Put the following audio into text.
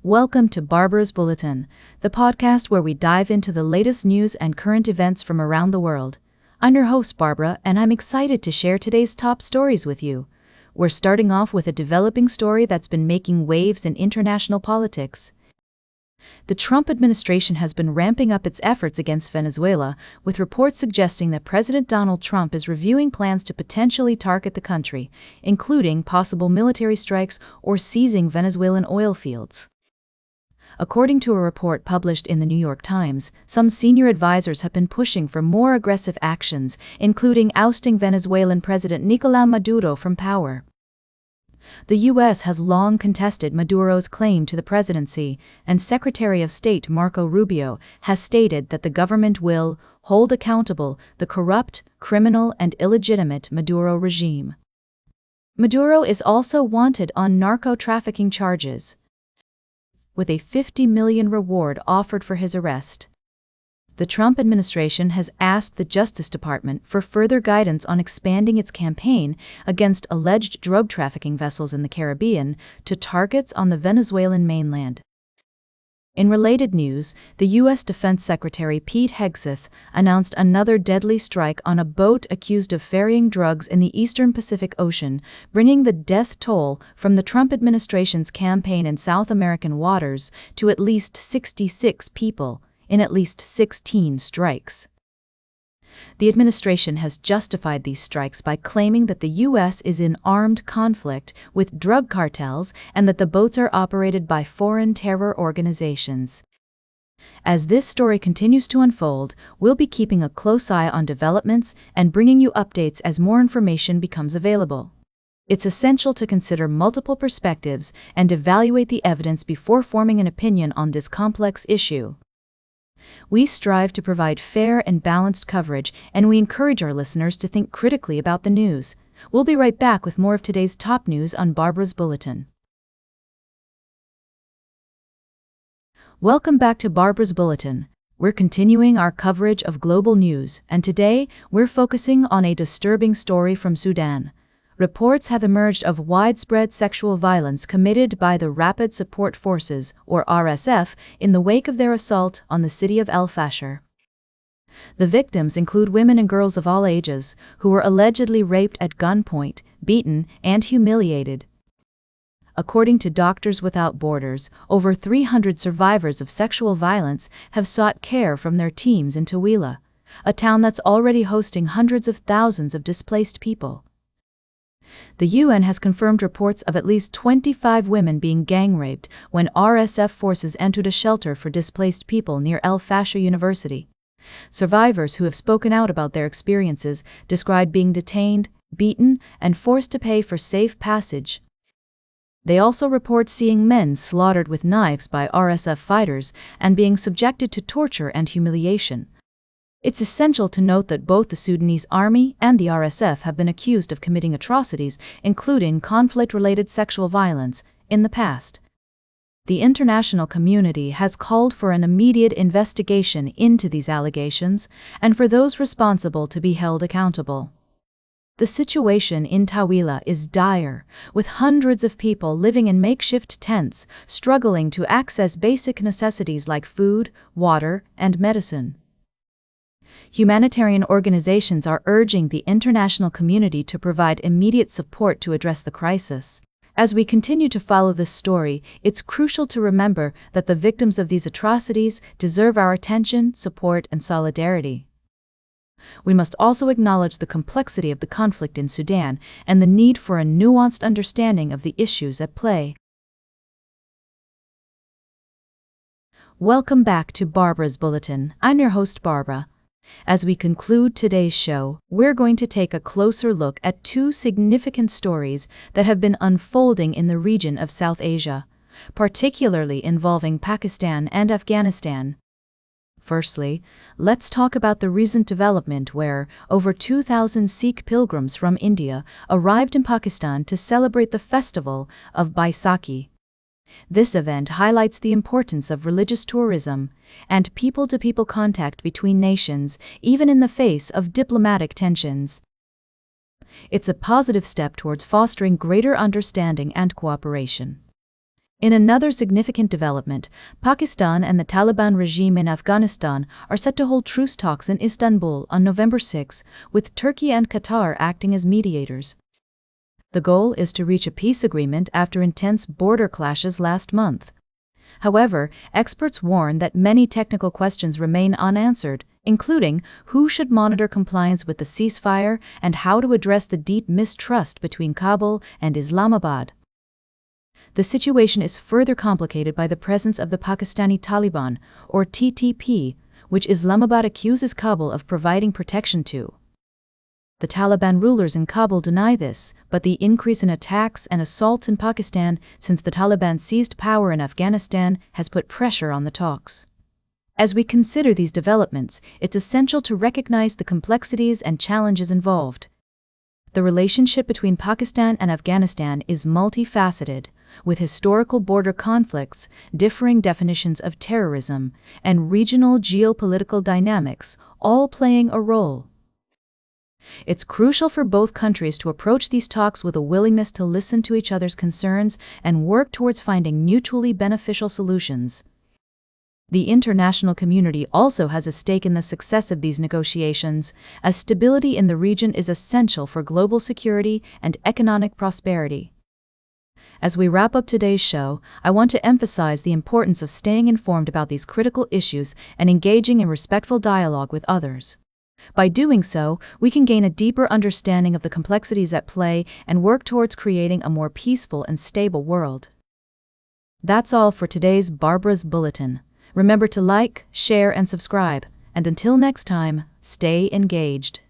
Welcome to Barbara's Bulletin, the podcast where we dive into the latest news and current events from around the world. I'm your host, Barbara, and I'm excited to share today's top stories with you. We're starting off with a developing story that's been making waves in international politics. The Trump administration has been ramping up its efforts against Venezuela, with reports suggesting that President Donald Trump is reviewing plans to potentially target the country, including possible military strikes or seizing Venezuelan oil fields. According to a report published in the New York Times, some senior advisors have been pushing for more aggressive actions, including ousting Venezuelan President Nicolás Maduro from power. The U.S. has long contested Maduro's claim to the presidency, and Secretary of State Marco Rubio has stated that the government will hold accountable the corrupt, criminal, and illegitimate Maduro regime. Maduro is also wanted on narco-trafficking charges, with a $50 million reward offered for his arrest. The Trump administration has asked the Justice Department for further guidance on expanding its campaign against alleged drug trafficking vessels in the Caribbean to targets on the Venezuelan mainland. In related news, the U.S. Defense Secretary Pete Hegseth announced another deadly strike on a boat accused of ferrying drugs in the eastern Pacific Ocean, bringing the death toll from the Trump administration's campaign in South American waters to at least 66 people, in at least 16 strikes. The administration has justified these strikes by claiming that the U.S. is in armed conflict with drug cartels and that the boats are operated by foreign terror organizations. As this story continues to unfold, we'll be keeping a close eye on developments and bringing you updates as more information becomes available. It's essential to consider multiple perspectives and evaluate the evidence before forming an opinion on this complex issue. We strive to provide fair and balanced coverage, and we encourage our listeners to think critically about the news. We'll be right back with more of today's top news on Barbara's Bulletin. Welcome back to Barbara's Bulletin. We're continuing our coverage of global news, and today we're focusing on a disturbing story from Sudan. Reports have emerged of widespread sexual violence committed by the Rapid Support Forces, or RSF, in the wake of their assault on the city of El Fasher. The victims include women and girls of all ages, who were allegedly raped at gunpoint, beaten, and humiliated. According to Doctors Without Borders, over 300 survivors of sexual violence have sought care from their teams in Tawila, a town that's already hosting hundreds of thousands of displaced people. The UN has confirmed reports of at least 25 women being gang-raped when RSF forces entered a shelter for displaced people near El Fasher University. Survivors who have spoken out about their experiences described being detained, beaten, and forced to pay for safe passage. They also report seeing men slaughtered with knives by RSF fighters and being subjected to torture and humiliation. It's essential to note that both the Sudanese army and the RSF have been accused of committing atrocities, including conflict-related sexual violence, in the past. The international community has called for an immediate investigation into these allegations and for those responsible to be held accountable. The situation in Tawila is dire, with hundreds of people living in makeshift tents, struggling to access basic necessities like food, water, and medicine. Humanitarian organizations are urging the international community to provide immediate support to address the crisis. As we continue to follow this story, it's crucial to remember that the victims of these atrocities deserve our attention, support, and solidarity. We must also acknowledge the complexity of the conflict in Sudan and the need for a nuanced understanding of the issues at play. Welcome back to Barbara's Bulletin. I'm your host, Barbara. As we conclude today's show, we're going to take a closer look at two significant stories that have been unfolding in the region of South Asia, particularly involving Pakistan and Afghanistan. Firstly, let's talk about the recent development where over 2,000 Sikh pilgrims from India arrived in Pakistan to celebrate the festival of Baisakhi. This event highlights the importance of religious tourism and people-to-people contact between nations, even in the face of diplomatic tensions. It's a positive step towards fostering greater understanding and cooperation. In another significant development, Pakistan and the Taliban regime in Afghanistan are set to hold truce talks in Istanbul on November 6, with Turkey and Qatar acting as mediators. The goal is to reach a peace agreement after intense border clashes last month. However, experts warn that many technical questions remain unanswered, including who should monitor compliance with the ceasefire and how to address the deep mistrust between Kabul and Islamabad. The situation is further complicated by the presence of the Pakistani Taliban, or TTP, which Islamabad accuses Kabul of providing protection to. The Taliban rulers in Kabul deny this, but the increase in attacks and assaults in Pakistan since the Taliban seized power in Afghanistan has put pressure on the talks. As we consider these developments, it's essential to recognize the complexities and challenges involved. The relationship between Pakistan and Afghanistan is multifaceted, with historical border conflicts, differing definitions of terrorism, and regional geopolitical dynamics all playing a role. It's crucial for both countries to approach these talks with a willingness to listen to each other's concerns and work towards finding mutually beneficial solutions. The international community also has a stake in the success of these negotiations, as stability in the region is essential for global security and economic prosperity. As we wrap up today's show, I want to emphasize the importance of staying informed about these critical issues and engaging in respectful dialogue with others. By doing so, we can gain a deeper understanding of the complexities at play and work towards creating a more peaceful and stable world. That's all for today's Barbara's Bulletin. Remember to like, share, and subscribe. And until next time, stay engaged.